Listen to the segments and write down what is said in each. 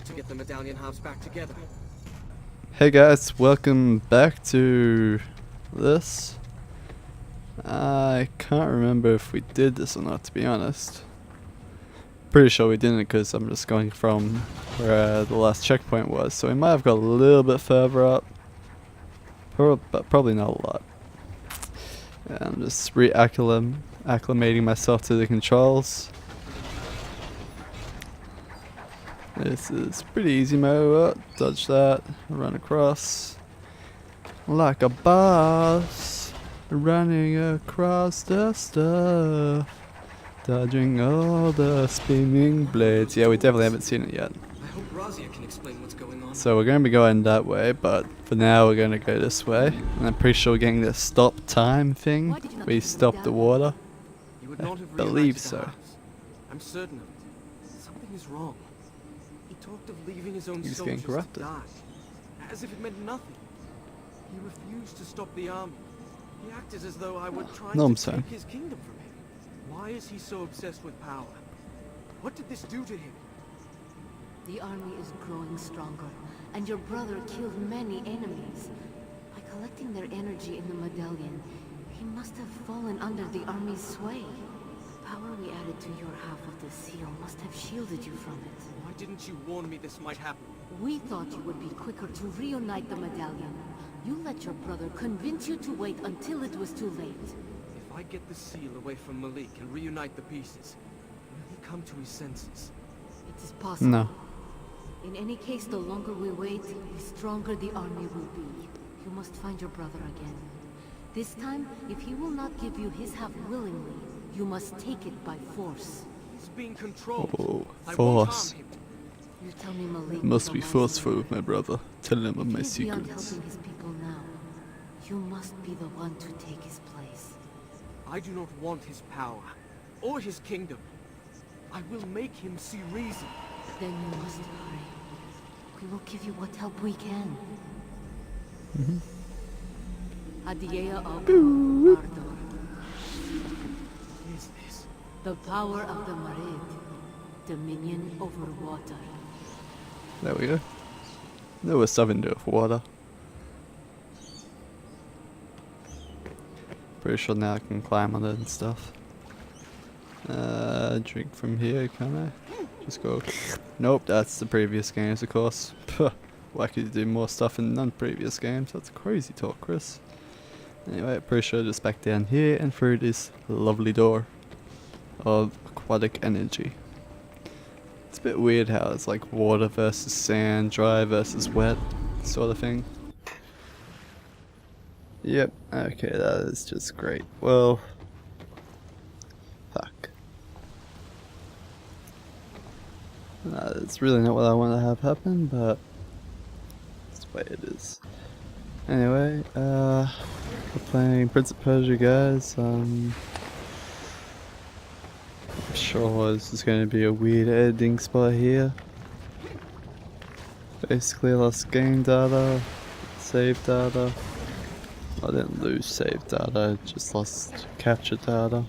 not to get the medallion halves back together. Hey guys, welcome back to this. I can't remember if we did this or not, to be honest. Pretty sure we didn't, because I'm just going from where the last checkpoint was, so we might have got a little bit further up, but probably not a lot. And I'm just acclimating myself to the controls. This is pretty easy mode. Dodge that, run across like a boss, running across the stuff, dodging all the spinning blades. Yeah, we definitely haven't seen it yet. I hope Razia can explain what's going on. So we're going to be going that way, but for now we're going to go this way. And I'm pretty sure we're getting the stop time thing. We stop the water. You would not have believe reunited the so. halves. I'm certain of it. Something is wrong. He talked of leaving his own He's soldiers getting corrupted. to die, as if it meant nothing. He refused to stop the army. He acted as though I were trying No, I'm to sorry. take his kingdom from him. Why is he so obsessed with power? What did this do to him? The army is growing stronger, and your brother killed many enemies. By collecting their energy in the medallion, he must have fallen under the army's sway. The power we added to your half of the seal must have shielded you from it. Why didn't you warn me this might happen? We thought you would be quicker to reunite the medallion. You let your brother convince you to wait until it was too late. If I get the seal away from Malik and reunite the pieces, will he come to his senses? It is possible. No. In any case, the longer we wait, the stronger the army will be. You must find your brother again. This time, if he will not give you his half willingly, you must take it by force. He's being controlled. Oh, I won't force. harm him. You tell me Malik Must is be a forceful with mercenary. my brother. Tell him of If my he is beyond secrets. helping his people now, you must be the one to take his place. I do not want his power, or his kingdom. I will make him see reason. Then you must hurry. We will give you what help we can. Adiea of Ardor. What is this? The power of the Marid. Dominion over water. There we go. There was something to do with water. Pretty sure now I can climb on it and stuff. Drink from here, can I? Just go. Nope, that's the previous games, of course. Puh, why could you do more stuff in non-previous games? That's crazy talk, Kris. Anyway, pretty sure just back down here and through this lovely door of aquatic energy. It's a bit weird how it's like water versus sand, dry versus wet, sort of thing. Yep, okay, that is just great. Well, fuck. It's really not what I want to have happen, but it's the way it is. Anyway, we're playing Prince of Persia, guys. I'm sure this is going to be a weird editing spot here. Basically, lost game data, save data. I didn't lose save data, I just lost capture data.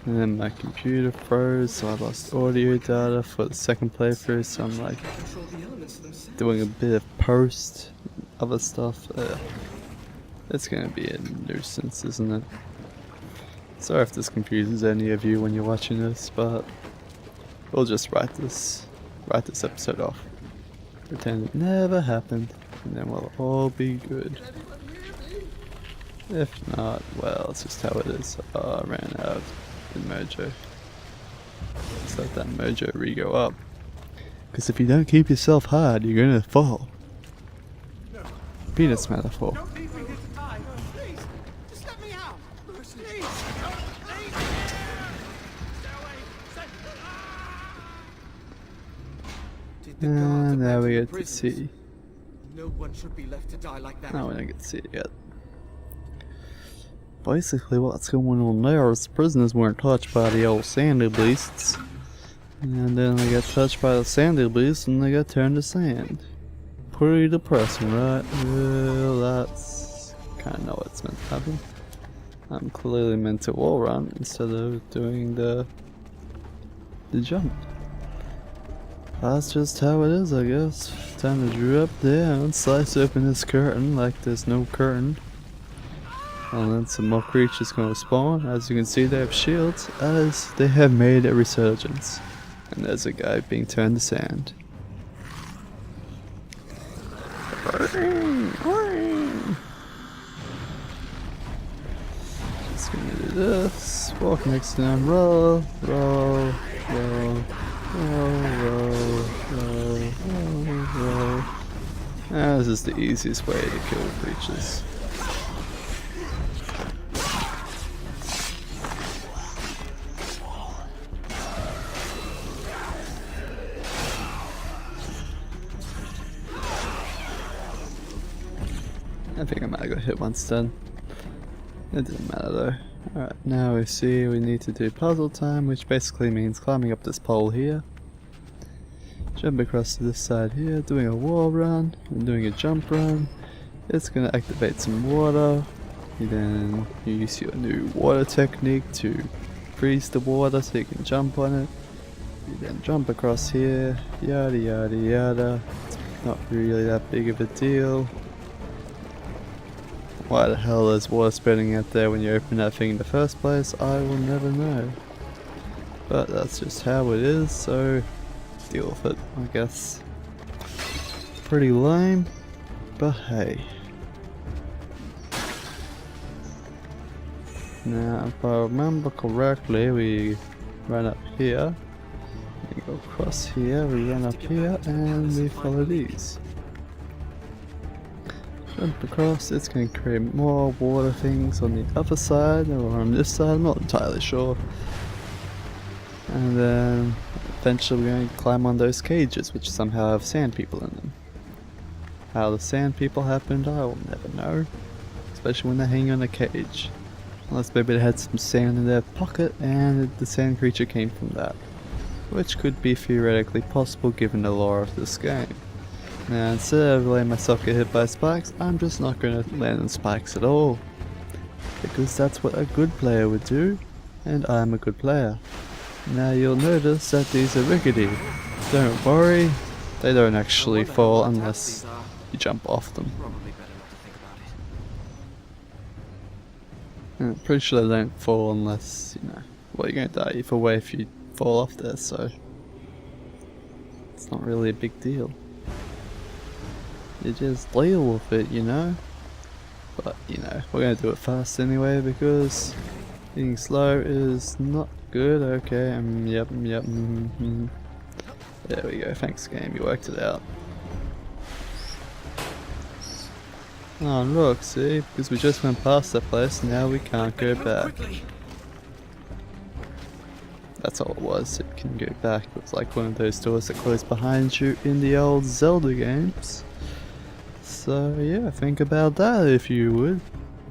And then my computer froze, so I lost audio data for the second playthrough, so I'm like Control the elements themselves. doing a bit of post, other stuff. It's gonna be a nuisance, isn't it? Sorry if this confuses any of you when you're watching this, but we'll just write this episode off. Pretend it never happened, and then we'll all be good. If not, well, it's just how it is. I ran out of the mojo. Let's let that mojo re-go up. Because if you don't keep yourself hard, you're gonna fall. Penis metaphor. Don't leave me here to die. Please, just let me out. Please. Please. Did the guards And now abandon we the get to prisoners? see. No one should be left to die like that. No, we don't get to see it yet. Basically, what's going on there is the prisoners weren't touched by the old sandy beasts. And then they got touched by the sandy beasts and they got turned to sand. Pretty depressing, right? Well, that's kind of not what's meant to happen. I'm clearly meant to wall run instead of doing the jump. That's just how it is, I guess. Time to drop down, slice open this curtain like there's no curtain. And then some more creatures gonna spawn. As you can see, they have shields, as they have made a resurgence. And there's a guy being turned to sand. Just gonna do this. Walk next to them. Roll, roll, roll, roll, roll, roll, roll, roll. This is the easiest way to kill creatures. I think I might have got hit once then. It didn't matter though. Alright, now we see we need to do puzzle time, which basically means climbing up this pole here. Jump across to this side here, doing a wall run, and doing a jump run. It's gonna activate some water. You then use your new water technique to freeze the water so you can jump on it. You then jump across here, yada yada yada. It's not really that big of a deal. Why the hell is water spreading out there when you open that thing in the first place, I will never know. But that's just how it is, so deal with it, I guess. Pretty lame, but hey. Now, if I remember correctly, we run up here, we go across here, we run up here, and we follow these. Jump across, it's going to create more water things on the other side, or on this side, I'm not entirely sure. And then eventually we're going to climb on those cages, which somehow have sand people in them. How the sand people happened, I will never know. Especially when they're hanging on a cage. Unless maybe they had some sand in their pocket and the sand creature came from that. Which could be theoretically possible given the lore of this game. Now instead of letting myself get hit by spikes, I'm just not going to land on spikes at all. Because that's what a good player would do, and I'm a good player. Now you'll notice that these are rickety. Don't worry, they don't actually fall unless you jump off them. Probably better not to think about it. I'm pretty sure they don't fall unless, you know, well, you're going to die either way if you fall off there, so it's not really a big deal. You just deal with it, you know. But, you know, we're going to do it fast anyway because being slow is not good. Okay, yep. There we go, thanks game, you worked it out. Oh look, see, because we just went past that place, now we can't go back. That's all it was, it can go back. It was like one of those doors that close behind you in the old Zelda games. So yeah, think about that if you would.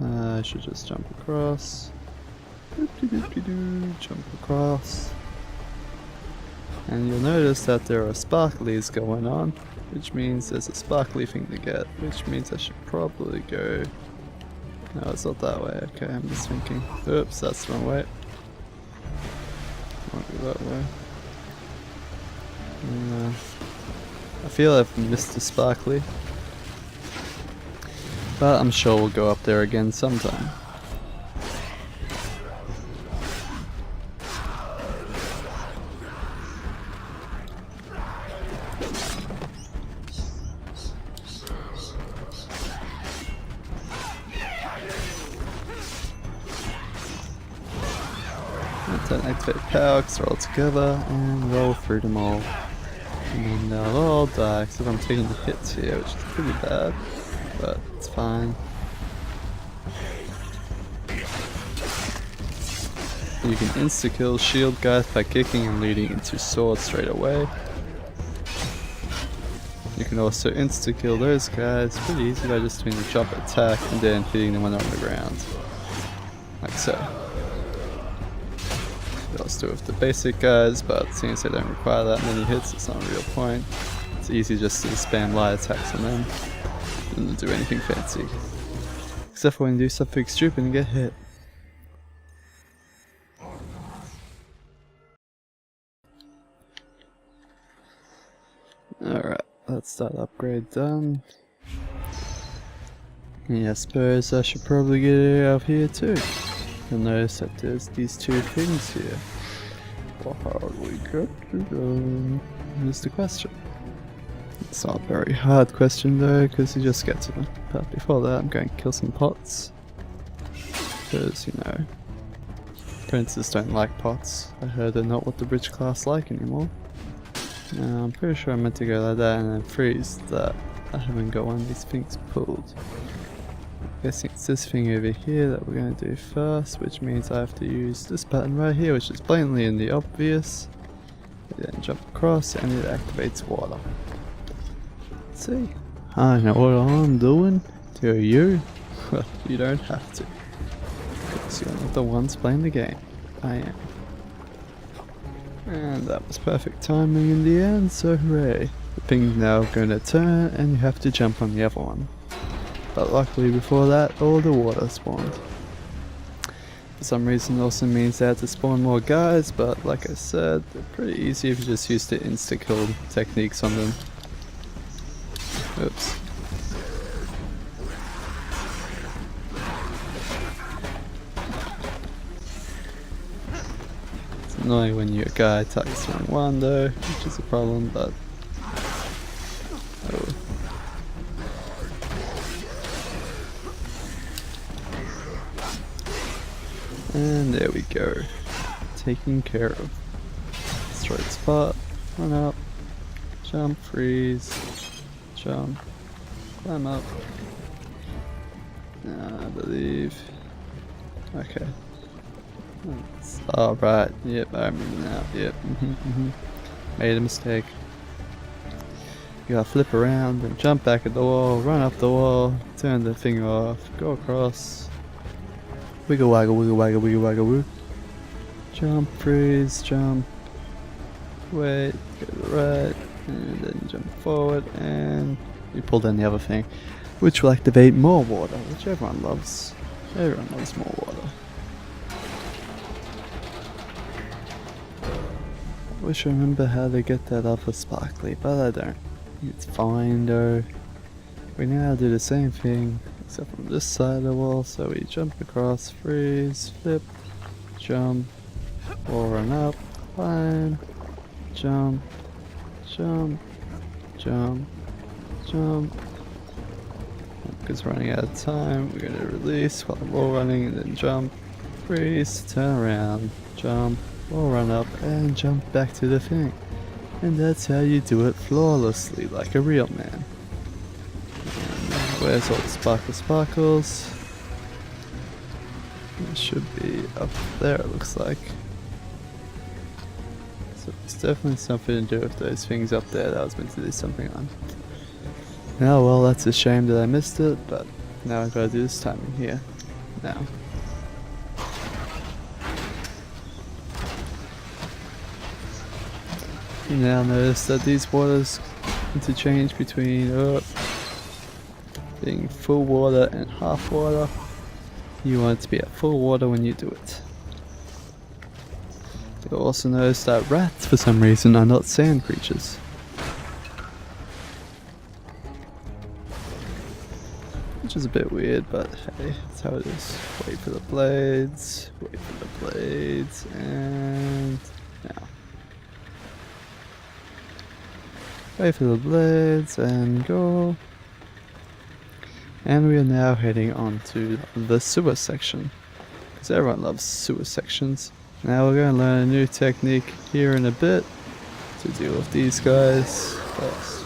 I should just jump across. Jump across. And you'll notice that there are sparklies going on, which means there's a sparkly thing to get, which means I should probably go... No, it's not that way, okay, I'm just thinking. Oops, that's the wrong way. Might be that way. I feel I've missed a sparkly. But I'm sure we'll go up there again sometime. Then activate power, because they're all together, and roll through them all. And then they'll all die, except I'm taking the hits here, which is pretty bad, but it's fine. You can insta-kill shield guys by kicking and leading into sword straight away. You can also insta-kill those guys pretty easy by just doing the jump attack and then hitting them when they're on the ground. Like so. Let's do it with the basic guys, but since they don't require that many hits, it's not a real point. It's easy just to spam light attacks on them. Doesn't do anything fancy. Except for when you do something stupid and get hit. that's that upgrade done. Yeah, I suppose I should probably get it out of here too. You'll notice that there's these two things here. Well, how do we get to them? Is the question. It's not a very hard question though, because you just get to them. But before that, I'm going to kill some pots. Because, you know, princes don't like pots. I heard they're not what the rich class like anymore. Now, I'm pretty sure I meant to go like that and then freeze that. I haven't got one of these things pulled. I'm guessing it's this thing over here that we're going to do first, which means I have to use this button right here, which is blatantly in the obvious. Then jump across and it activates water. Let's see. I know what I'm doing. Do you? Well, you don't have to. Because you're not the ones playing the game. I am. And that was perfect timing in the end, so hooray. The thing's now going to turn and you have to jump on the other one. But luckily before that, all the water spawned. For some reason it also means they had to spawn more guys, but like I said, they're pretty easy if you just use the insta-kill techniques on them. Oops. It's annoying when your guy targets the wrong one though, which is a problem, but... oh. And there we go. Taken care of. Destroy the spot. Run up. Jump. Freeze. Jump. Climb up. I believe. Okay. Alright. Yep, I remember now. Yep. Made a mistake. You gotta flip around and jump back at the wall. Run up the wall. Turn the thing off. Go across. Wiggle waggle, wiggle waggle, wiggle waggle, woo. Jump, freeze, jump. Wait, go to the right, and then jump forward, and you pull down the other thing, which will activate more water, which everyone loves. Everyone loves more water. I wish I remember how to get that other sparkly, but I don't. It's fine though. We now do the same thing, except from this side of the wall, so we jump across, freeze, flip, jump, or run up, climb, jump, jump, jump, jump. Because we're running out of time, we're going to release while we're running, and then jump, freeze, turn around, jump, or run up, and jump back to the thing. And that's how you do it flawlessly, like a real man. Where's all the sparkles? It should be up there, it looks like. So it's definitely something to do with those things up there that I was meant to do something on. Now, well, that's a shame that I missed it, but now I've got to do this timing here. Now. You now notice that these waters interchange between being full water and half water. You want it to be at full water when you do it. You'll also notice that rats, for some reason, are not sand creatures. Which is a bit weird, but hey, that's how it is. Wait for the blades, and now. Wait for the blades, and go. And we are now heading on to the sewer section, because everyone loves sewer sections. Now we're going to learn a new technique here in a bit to deal with these guys first.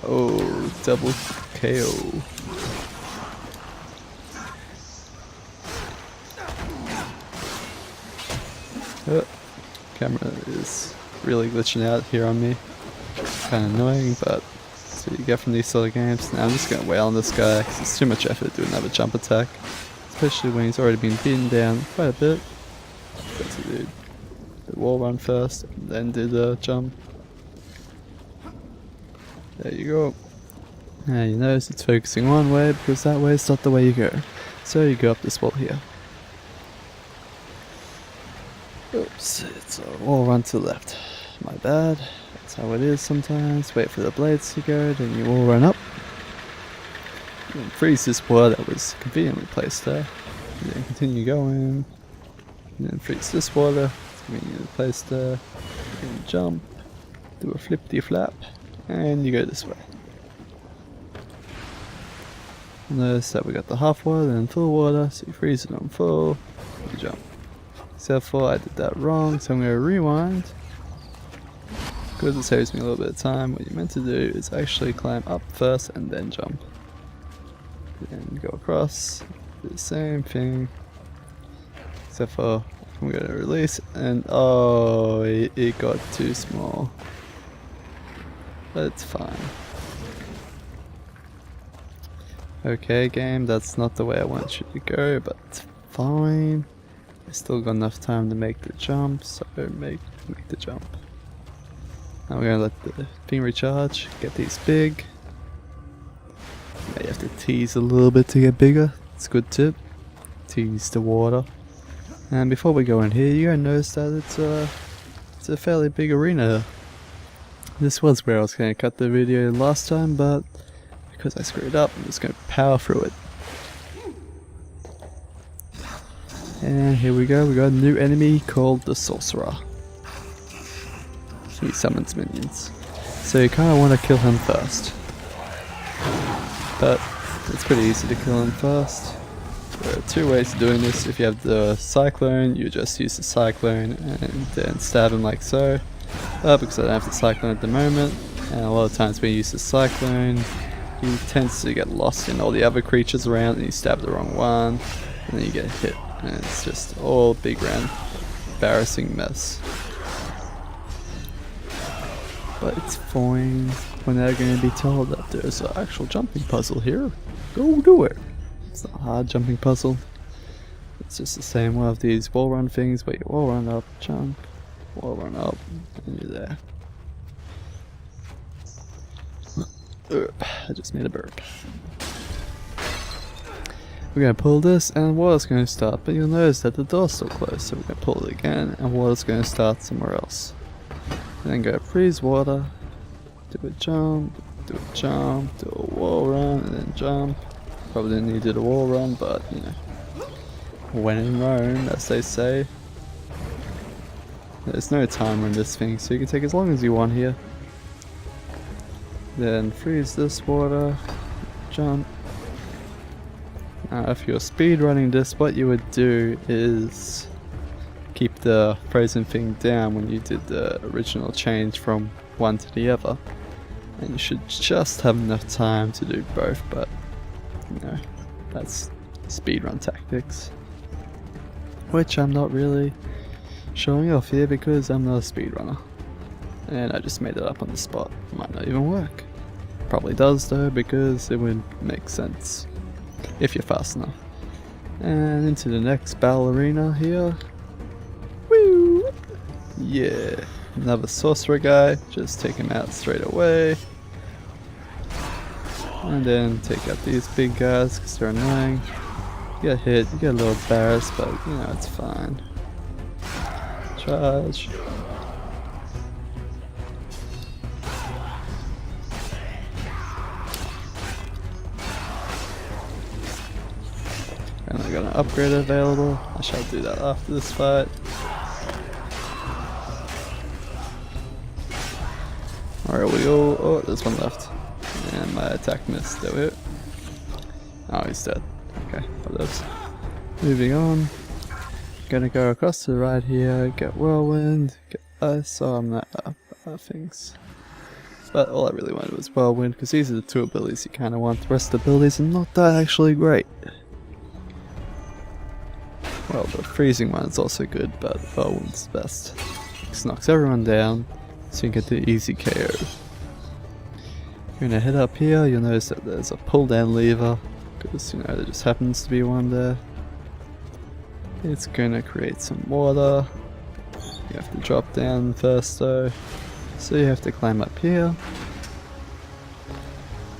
Oh, double KO. Camera is really glitching out here on me. Kind of annoying, but that's what you get from these sort of games. Now I'm just going to wail on this guy because it's too much effort to do another jump attack, especially when he's already been beaten down quite a bit. Got to do the wall run first, and then do the jump. There you go. Now you notice it's focusing one way because that way is not the way you go. So you go up this wall here. Oh. It's a wall run to the left. My bad. That's how it is sometimes. Wait for the blades to go, then you all run up. And freeze this water that was conveniently placed there. And then continue going. And then freeze this water. It's conveniently placed there. And jump. Do a flippity flap. And you go this way. Notice that we got the half water and full water, so you freeze it on full, you jump. Except for I did that wrong, so I'm going to rewind. Because it saves me a little bit of time, what you're meant to do is actually climb up first and then jump. Then go across, do the same thing. Except for I'm going to release, and oh, it got too small. But it's fine. Okay game, that's not the way I want you to go, but it's fine. I still got enough time to make the jump, so make the jump. Now we're gonna let the thing recharge, get these big. You have to tease a little bit to get bigger, it's a good tip. Tease the water. And before we go in here, you're gonna notice that it's a fairly big arena. This was where I was gonna cut the video last time, but because I screwed up, I'm just going to power through it. And here we go, we got a new enemy called the Sorcerer. He summons minions. So you kind of want to kill him first. But it's pretty easy to kill him first. There are two ways of doing this. If you have the Cyclone, you just use the Cyclone and then stab him like so. Because I don't have the Cyclone at the moment, and a lot of times when you use the Cyclone, he tends to get lost in all the other creatures around and you stab the wrong one and then you get hit and it's just all big round embarrassing mess. But it's fine. We're now going to be told that there's an actual jumping puzzle here. Go do it! It's not a hard jumping puzzle. It's just the same one of these wall run things where you wall run up, jump, wall run up, and you're there. I just made a burp. We're going to pull this and water's going to start, but you'll notice that the door's still closed, so we're going to pull it again and water's going to start somewhere else. And then go freeze water, do a jump, do a wall run, and then jump. Probably didn't need to do a wall run, but you know, when in Rome, as they say. There's no timer in this thing, so you can take as long as you want here. Then freeze this water, jump. Now if you're speed running this, what you would do is keep the frozen thing down when you did the original change from one to the other. And you should just have enough time to do both, but you know, that's speedrun tactics. Which I'm not really showing off here because I'm not a speedrunner. And I just made it up on the spot. Might not even work. Probably does though, because it would make sense if you're fast enough. And into the next battle arena here. Woo! Yeah, another sorcerer guy. Just take him out straight away. And then take out these big guys because they're annoying. You get hit, you get a little embarrassed, but you know, it's fine. Charge. And I got an upgrade available. I shall do that after this fight. Alright, we go. Oh, there's one left. And my attack missed. There we go. Oh, he's dead. Okay, whatevs. Moving on. Gonna go across to the right here, get whirlwind, get ice, things. But all I really wanted was whirlwind, because these are the two abilities you kind of want. The rest of the abilities are not that actually great. Well, the freezing one is also good, but whirlwind's the best. This knocks everyone down, so you can get the easy KO. You're gonna head up here, you'll notice that there's a pull down lever, because you know there just happens to be one there. It's gonna create some water. You have to drop down first though, so you have to climb up here,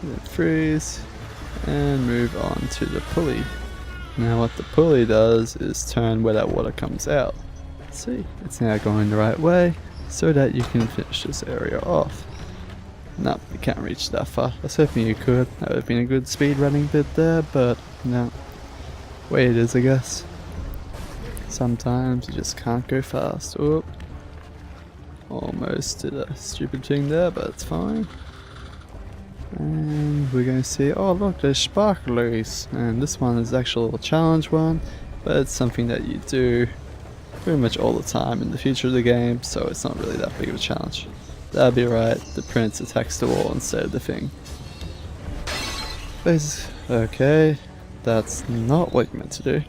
then freeze, and move on to the pulley. Now what the pulley does is turn where that water comes out. see, it's now going the right way so that you can finish this area off. No, you can't reach that far. I was hoping you could. That would have been a good speed running bit there, but no. Way it is, I guess. Sometimes you just can't go fast. Oh, almost did a stupid thing there, but it's fine. And we're going to see, oh look, there's sparklers. And this one is actually a challenge one, but it's something that you do pretty much all the time in the future of the game, so it's not really that big of a challenge. That'd be right, the prince attacks the wall instead of the thing. Okay, that's not what you meant to do.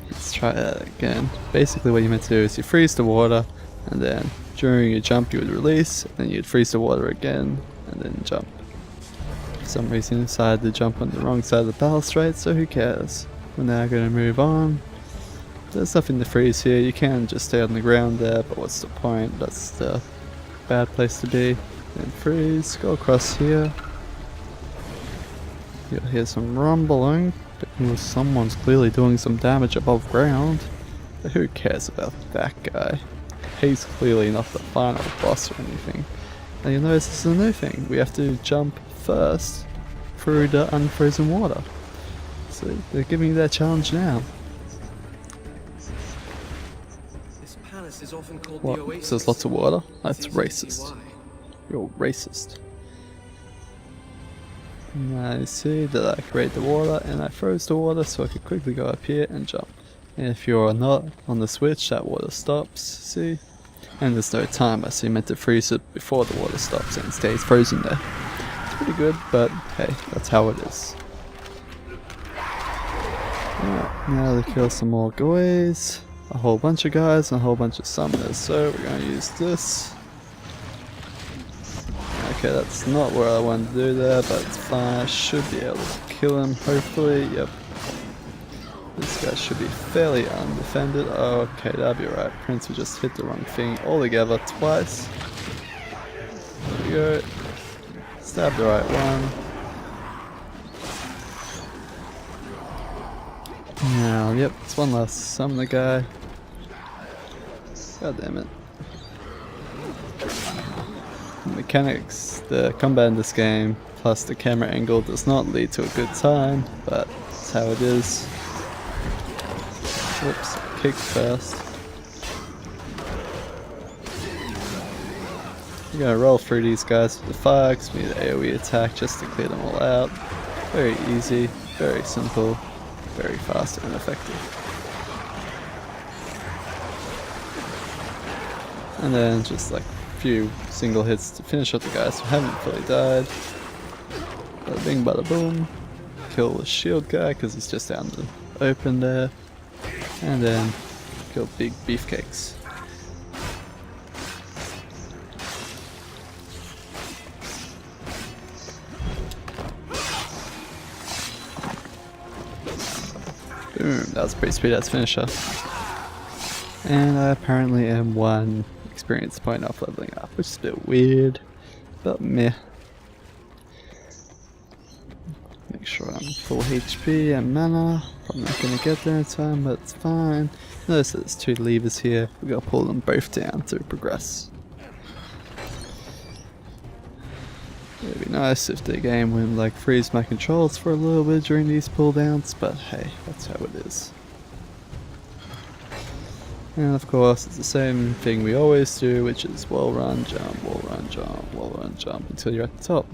Let's try that again. Basically what you meant to do is you freeze the water, and then during your jump you would release, and then you'd freeze the water again, and then jump. For some reason you decided to jump on the wrong side of the balustrade, so who cares. We're now going to move on. There's nothing to freeze here, you can just stay on the ground there, but what's the point? That's the bad place to be. Then freeze, go across here. You'll hear some rumbling. Someone's clearly doing some damage above ground. But who cares about that guy? He's clearly not the final boss or anything. And you'll notice this is a new thing. We have to jump first through the unfrozen water. So they're giving you that challenge now. This palace is often called What? the Oasis. There's lots of water? That's It's easy to racist. see why. You're racist. Now you see that I create the water and I froze the water so I could quickly go up here and jump. And if you're not on the switch, that water stops, see? And there's no timer, so you meant to freeze it before the water stops and it stays frozen there. It's pretty good, but hey, that's how it is. Alright, now to kill some more guys. A whole bunch of guys and a whole bunch of summoners, so we're going to use this. Okay, that's not where I wanted to do there, but it's fine. I should be able to kill him, hopefully. Yep. This guy should be fairly undefended. Oh, okay, that'll be right. Prince, we just hit the wrong thing altogether twice. There we go. Stab the right one. Now, yep, it's one last summon the guy. God damn it. Mechanics, the combat in this game, plus the camera angle does not lead to a good time, but that's how it is. Whoops, kick first. We're gonna roll through these guys with the fire because we need an AoE attack just to clear them all out. Very easy, very simple, very fast and effective. And then just like few single hits to finish up the guys who haven't fully died. Bada bing, bada boom. Kill the shield guy because he's just down the open there. And then kill big beefcakes. Boom, that was a pretty speed ass finisher. And I apparently am 1 experience point off leveling up, which is a bit weird, but meh. Make sure I'm full HP and mana. Probably not gonna get there in time, but it's fine. Notice that there's 2 levers here. We gotta pull them both down to progress. It'd be nice if the game wouldn't like freeze my controls for a little bit during these pull downs, but hey, that's how it is. And of course, it's the same thing we always do, which is wall run, jump, wall run, jump, wall run, jump until you're at the top.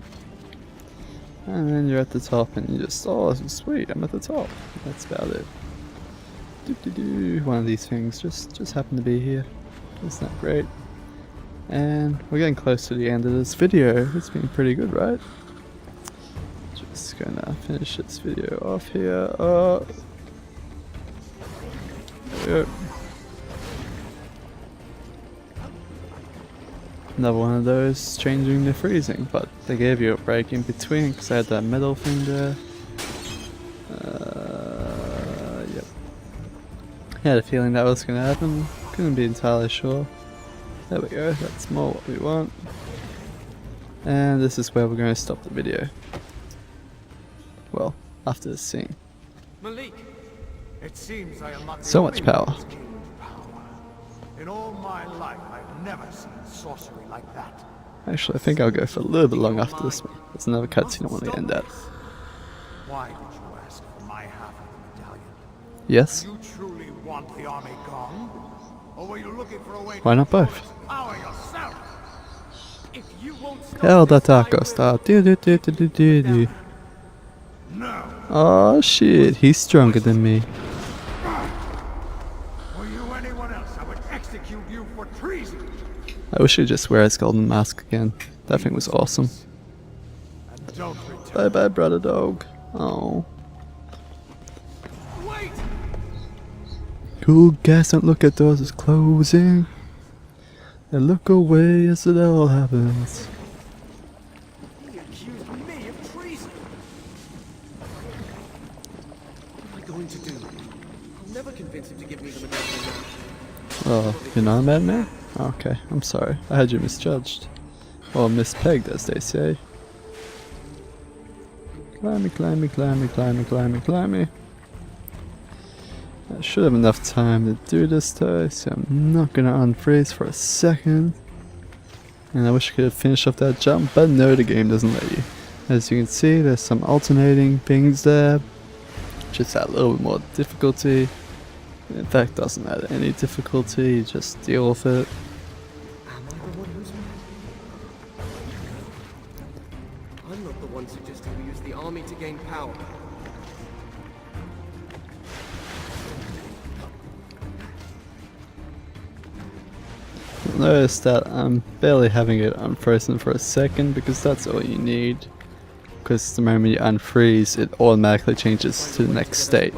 And then you're at the top and you just, oh sweet, I'm at the top. That's about it. One of these things just happened to be here. Isn't that great? And we're getting close to the end of this video. It's been pretty good, right? Just gonna finish this video off here. Oh. There we go. Another one of those changing the freezing, but they gave you a break in between because I had that metal thing there. Yep. I had a feeling that was going to happen, couldn't be entirely sure. There we go, that's more what we want. And this is where we're going to stop the video. Well, after this scene. Malik, it seems I am not So much power. In all my life, I've never seen sorcery like that. Actually, I think I'll go for a little bit long after this one. There's another cutscene I want to end at. Why did you ask for my half of the medallion? Yes? You truly want the army gone? Or were you looking for a way Why to not both? control its power yourself? If you won't stop Hell, that this, I Taco will. Star. Do. No. Oh shit, he's stronger than me. Were you anyone else, I would execute you for treason. I wish he'd just wear his golden mask again. That thing was awesome. And don't return. Bye bye, brother dog. Oh. Wait! Cool guys, don't look at doors, it's closing. And look away as it all happens. He accused me of treason. What am I going to do? I'll never convince him to give me the medallion. Oh, you're not mad at me? Okay, I'm sorry. I had you misjudged. Or mispegged, as they say. Climby. I should have enough time to do this though, so I'm not gonna unfreeze for a second. And I wish I could have finished off that jump, but no, the game doesn't let you. As you can see, there's some alternating things there. Just add a little bit more difficulty. In fact, doesn't add any difficulty, you just deal with it. Am I the one who's mad? I'm not the one suggesting we use the army to gain power. Notice that I'm barely having it unfrozen for a second because that's all you need. Because the moment you unfreeze, it automatically changes to the next state.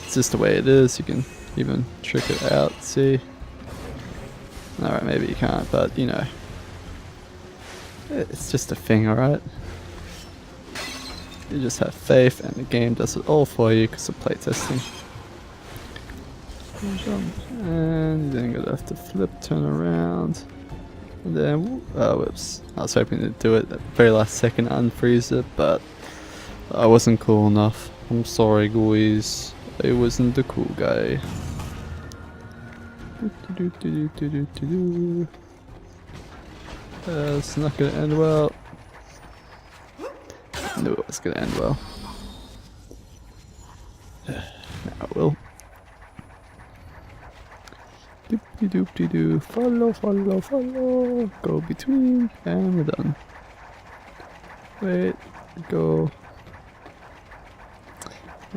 It's just the way it is. You can even trick it out, see? Alright, maybe you can't, but you know. It's just a thing, alright? You just have faith and the game does it all for you because of playtesting. Jump, and then you're gonna have to flip, turn around, and then oh whoops! I was hoping to do it at the very last second, unfreeze it, but I wasn't cool enough. I'm sorry, guys. I wasn't the cool guy. It's not gonna end well. No, it's gonna end well. Now it will. Doop-de-doop-de-doo. Follow. Go between, and we're done. Wait, go.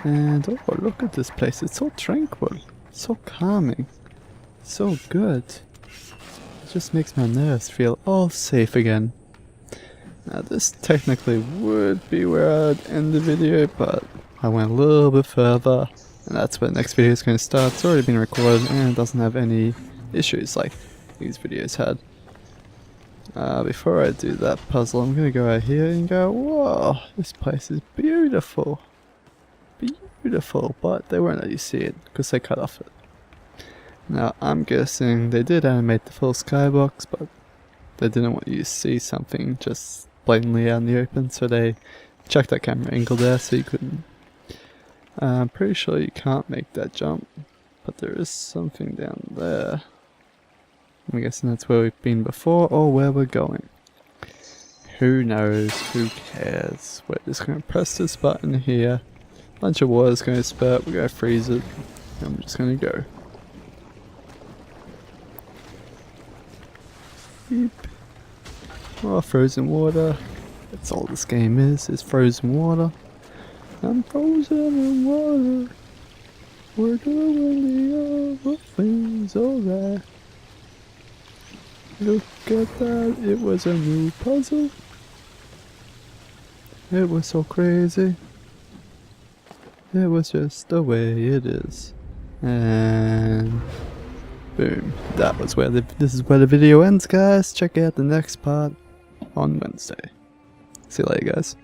And oh, look at this place. It's so tranquil, so calming, so good. It just makes my nerves feel all safe again. Now this technically would be where I'd end the video, but I went a little bit further. And that's where the next video is going to start. It's already been recorded and it doesn't have any issues like these videos had. Before I do that puzzle, I'm going to go out here and go, whoa, this place is beautiful. Beautiful, but they won't let you see it because they cut off it. Now, I'm guessing they did animate the full skybox, but they didn't want you to see something just blatantly out in the open, so they checked that camera angle there so you couldn't. I'm pretty sure you can't make that jump, but there is something down there. I'm guessing that's where we've been before, or where we're going. Who knows, who cares. We're just going to press this button here, a bunch of water's going to spurt, we're going to freeze it, and I'm just going to go. Beep. Oh, frozen water. That's all this game is frozen water. I'm frozen in water. We're doing the other things alright. Look at that, it was a new puzzle. It was so crazy. It was just the way it is. And boom. That was where this is where the video ends, guys. Check out the next part on Wednesday. See you later, guys.